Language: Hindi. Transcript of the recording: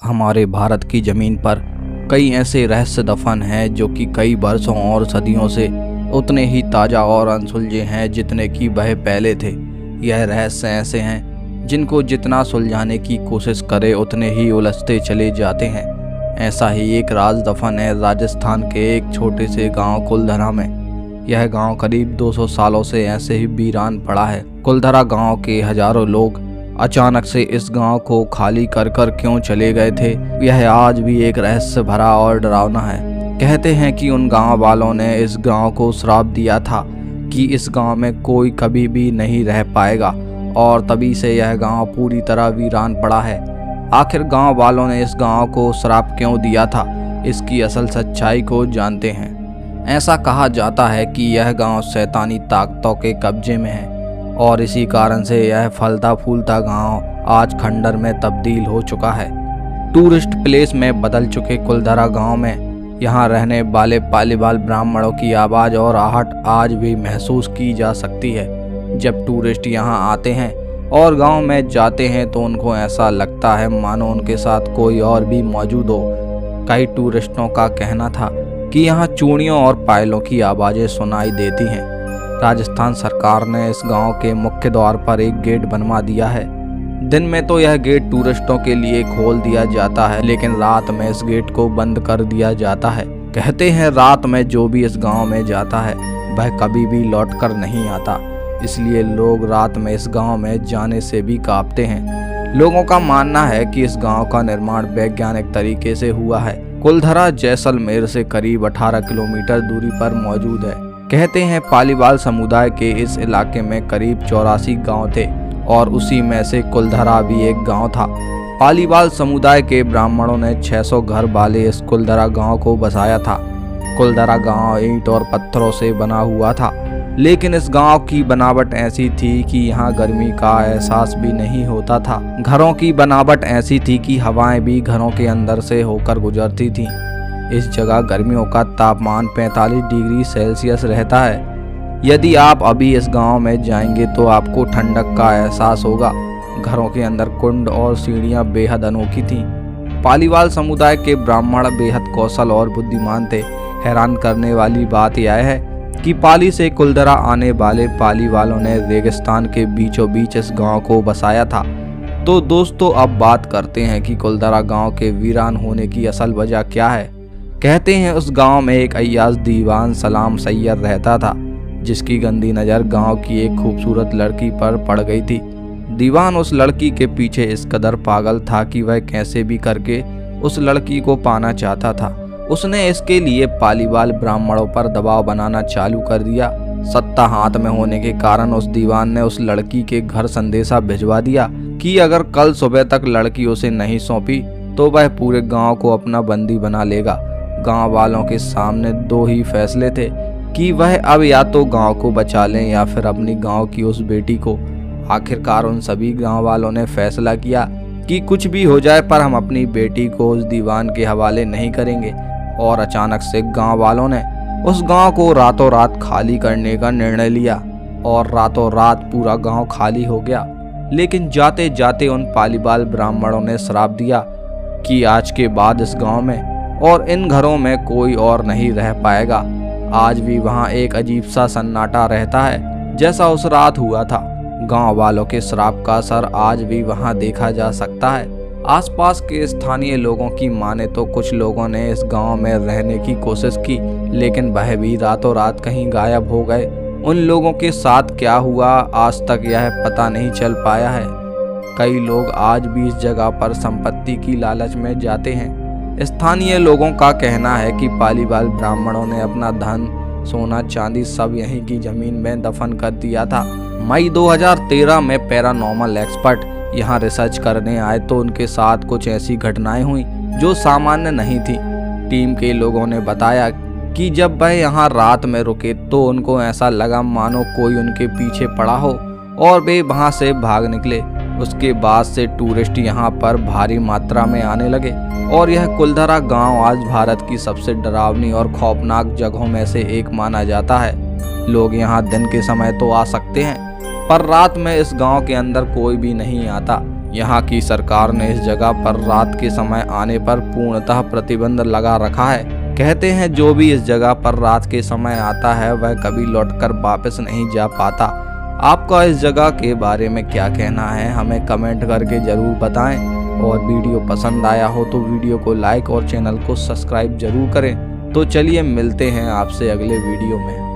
हमारे भारत की जमीन पर कई ऐसे रहस्य दफन हैं जो कि कई बरसों और सदियों से उतने ही ताज़ा और अनसुलझे हैं जितने कि वह पहले थे। यह रहस्य ऐसे हैं जिनको जितना सुलझाने की कोशिश करे उतने ही उलझते चले जाते हैं। ऐसा ही एक राज दफन है राजस्थान के एक छोटे से गांव कुलधरा में। यह गांव करीब 200 सालों से ऐसे ही वीरान पड़ा है। कुलधरा गांव के हजारों लोग अचानक से इस गांव को खाली कर कर क्यों चले गए थे, यह आज भी एक रहस्य भरा और डरावना है। कहते हैं कि उन गांव वालों ने इस गांव को श्राप दिया था कि इस गांव में कोई कभी भी नहीं रह पाएगा और तभी से यह गांव पूरी तरह वीरान पड़ा है। आखिर गांव वालों ने इस गांव को श्राप क्यों दिया था, इसकी असल सच्चाई को जानते हैं। ऐसा कहा जाता है कि यह गांव शैतानी ताकतों के कब्जे में है और इसी कारण से यह फलता फूलता गांव आज खंडर में तब्दील हो चुका है। टूरिस्ट प्लेस में बदल चुके कुलधरा गांव में यहां रहने वाले पालीवाल ब्राह्मणों की आवाज़ और आहट आज भी महसूस की जा सकती है। जब टूरिस्ट यहां आते हैं और गांव में जाते हैं तो उनको ऐसा लगता है मानो उनके साथ कोई और भी मौजूद हो। कई टूरिस्टों का कहना था कि यहाँ चूड़ियों और पायलों की आवाज़ें सुनाई देती हैं। राजस्थान सरकार ने इस गांव के मुख्य द्वार पर एक गेट बनवा दिया है। दिन में तो यह गेट टूरिस्टों के लिए खोल दिया जाता है, लेकिन रात में इस गेट को बंद कर दिया जाता है। कहते हैं रात में जो भी इस गांव में जाता है वह कभी भी लौट कर नहीं आता, इसलिए लोग रात में इस गांव में जाने से भी कांपते हैं। लोगों का मानना है कि इस गांव का निर्माण वैज्ञानिक तरीके से हुआ है। कुलधरा जैसलमेर से करीब 18 किलोमीटर दूरी पर मौजूद है। कहते हैं पालीवाल समुदाय के इस इलाके में करीब 84 गांव थे और उसी में से कुलधरा भी एक गांव था। पालीवाल समुदाय के ब्राह्मणों ने 600 घर वाले इस कुलधरा गांव को बसाया था। कुलधरा गांव ईंट और पत्थरों से बना हुआ था, लेकिन इस गांव की बनावट ऐसी थी कि यहाँ गर्मी का एहसास भी नहीं होता था। घरों की बनावट ऐसी थी कि हवाएं भी घरों के अंदर से होकर गुजरती थीं। इस जगह गर्मियों का तापमान 45 डिग्री सेल्सियस रहता है। यदि आप अभी इस गांव में जाएंगे तो आपको ठंडक का एहसास होगा। घरों के अंदर कुंड और सीढ़ियां बेहद अनोखी थीं। पालीवाल समुदाय के ब्राह्मण बेहद कौशल और बुद्धिमान थे। हैरान करने वाली बात यह है कि पाली से कुलधरा आने वाले पालीवालों ने रेगिस्तान के बीचों बीच इस गांव को बसाया था। तो दोस्तों, अब बात करते हैं कि कुलधरा गांव के वीरान होने की असल वजह क्या है। कहते हैं उस गांव में एक अय्याज दीवान सलाम सैयद रहता था, जिसकी गंदी नज़र गांव की एक खूबसूरत लड़की पर पड़ गई थी। दीवान उस लड़की के पीछे इस कदर पागल था कि वह कैसे भी करके उस लड़की को पाना चाहता था। उसने इसके लिए पालीवाल ब्राह्मणों पर दबाव बनाना चालू कर दिया। सत्ता हाथ में होने के कारण उस दीवान ने उस लड़की के घर संदेशा भिजवा दिया कि अगर कल सुबह तक लड़की उसे नहीं सौंपी तो वह पूरे गांव को अपना बंदी बना लेगा। गांव वालों के सामने दो ही फैसले थे कि वह अब या तो गांव को बचा लें या फिर अपनी गांव की उस बेटी को। आखिरकार उन सभी गांव वालों ने फैसला किया कि कुछ भी हो जाए पर हम अपनी बेटी को उस दीवान के हवाले नहीं करेंगे। और अचानक से गांव वालों ने उस गांव को रातों रात खाली करने का निर्णय लिया और रातों रात पूरा गांव खाली हो गया। लेकिन जाते जाते उन पालीवाल ब्राह्मणों ने श्राप दिया कि आज के बाद इस गांव में और इन घरों में कोई और नहीं रह पाएगा। आज भी वहां एक अजीब सा सन्नाटा रहता है जैसा उस रात हुआ था। गांव वालों के श्राप का असर आज भी वहां देखा जा सकता है। आसपास के स्थानीय लोगों की माने तो कुछ लोगों ने इस गांव में रहने की कोशिश की, लेकिन वह भी रातों रात कहीं गायब हो गए। उन लोगों के साथ क्या हुआ आज तक यह पता नहीं चल पाया है। कई लोग आज भी इस जगह पर संपत्ति की लालच में जाते हैं। स्थानीय लोगों का कहना है कि पालीवाल ब्राह्मणों ने अपना धन, सोना, चांदी सब यहीं की जमीन में दफन कर दिया था। मई 2013 में पैरानॉर्मल एक्सपर्ट यहाँ रिसर्च करने आए तो उनके साथ कुछ ऐसी घटनाएं हुई जो सामान्य नहीं थी। टीम के लोगों ने बताया कि जब वह यहाँ रात में रुके तो उनको ऐसा लगा मानो कोई उनके पीछे पड़ा हो और वे वहाँ से भाग निकले। उसके बाद से टूरिस्ट यहाँ पर भारी मात्रा में आने लगे और यह कुलधरा गांव आज भारत की सबसे डरावनी और खौफनाक जगहों में से एक माना जाता है। लोग यहाँ दिन के समय तो आ सकते हैं पर रात में इस गांव के अंदर कोई भी नहीं आता। यहाँ की सरकार ने इस जगह पर रात के समय आने पर पूर्णतः प्रतिबंध लगा रखा है। कहते हैं जो भी इस जगह पर रात के समय आता है वह कभी लौटकर वापस नहीं जा पाता। आपका इस जगह के बारे में क्या कहना है, हमें कमेंट करके ज़रूर बताएं। और वीडियो पसंद आया हो तो वीडियो को लाइक और चैनल को सब्सक्राइब जरूर करें। तो चलिए मिलते हैं आपसे अगले वीडियो में।